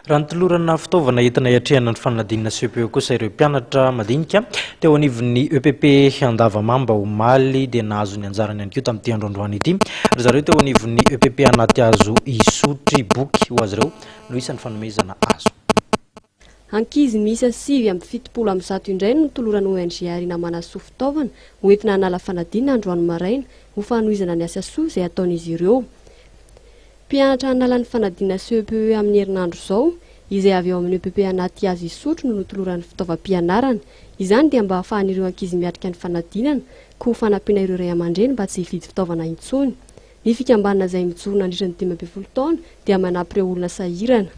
raha nitolorana fitaovana entina hiatrehana ny fanadinana CPE kosa ireo mpianatra madinika teo anivon'ny EPP Andavamamba Omaly dia nahazo ny anjarany ihany koa tamin'ity androandroany ity ry zareo teo anivon'ny EPP anaty hazo Isotry boky ho azy ireo no isan'ny fanomezana azo. Ankizy miisa 770 indray no tolorana ONG Arina Manasoa fitaovana hoentina hanala fanadinana androany maraina ho fanohizana ny asa soa izay ataon'izy ireo. Mpianatra hanala ny fanadinana CPE amin'ny herinandro izao izay avy eo amin'ny EPP anaty hazo Isotry no tolorany fitaovam-pianarana. Izany dia mba ahafahan'ireo ankizy miatrika ny fanadinana ka ho fanampiana ireo ray aman-dreny mba tsy hividy fitaovana intsony. Ny fikambanana izay mijoro nandritra ny 12 taona dia manampy ireo olona sahirana.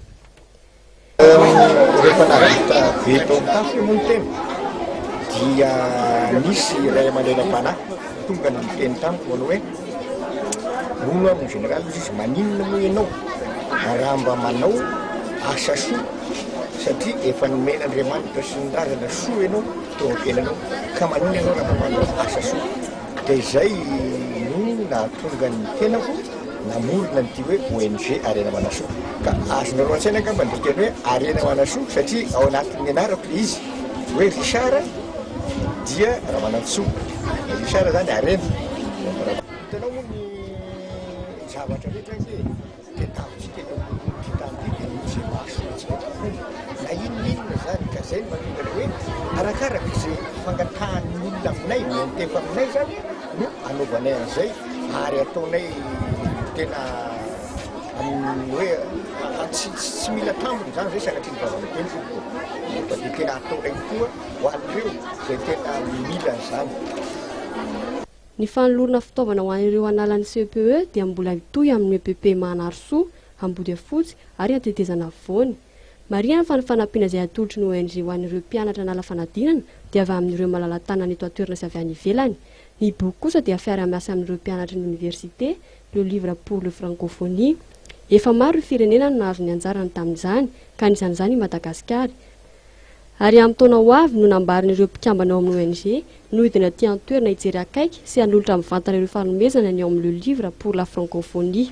Rehefa navita veto amin'ny moa tena dia nisy ray aman-dreny tonga ny teny tamiko manao hoe moa amin'ny général izy maninona moa ianao raha mba manao asa soa satria efa nomena Andriamanitra sy ny razana soa ianao toa-kenanao ka maninona ianao raha mba manao asa soa dia izay no nahatonga ny tenako namorona nyty hoe ONG Arina Manasoa ka azonareo an-tsaina angamba ny teny hoe Arina Manasoa satria ao anatin'ny anarako le izy hoe Richard dia Ramanantsoa Richard zany Arena hitanao moa ny zavatra rehetra dia tamintsika tamin'ity dia mahasoatsika na inona zany ka zay manongana hoe arakaraka izay fangatahan'ny olona aminay mentefa aminay zany no anaovanay an'izay ary ataonay tena hoe tsy mila tambony zany zay sanatria nivavana teny fa dia tena ataonay koa ho an'ireo zay tena mila zany. Ny fanolorana fitaovana ho an'ireo analan'ny CPE dia mbola mitohy amin'ny EPP Manarsoa, Ambodiafotsy ary Antetezana Voany. Marihana fa ny fanampiana izay atolotry ny ONG ho an'ireo mpianatra hanala fanadinana dia avy amin'ireo malala-tanana eto an-toerana sy avy any ivelany. Ny boky kosa dia fiara-miasa amin'ireo mpianatra ny université, le livre pour le francophonie. Efa maro ireo firenena no nahazo ny anjarany tamin'izany, ka anisan'izany Madagasikara. Ary amin'ny taona ho avy no nambarin'ireo mpikambana ao amin'ny ONG no hidina aty an-toerana hijery akaiky sy hanolotra amin'ny vantana ireo fanomezana ny ao amin'ny le livre pour la francophonie.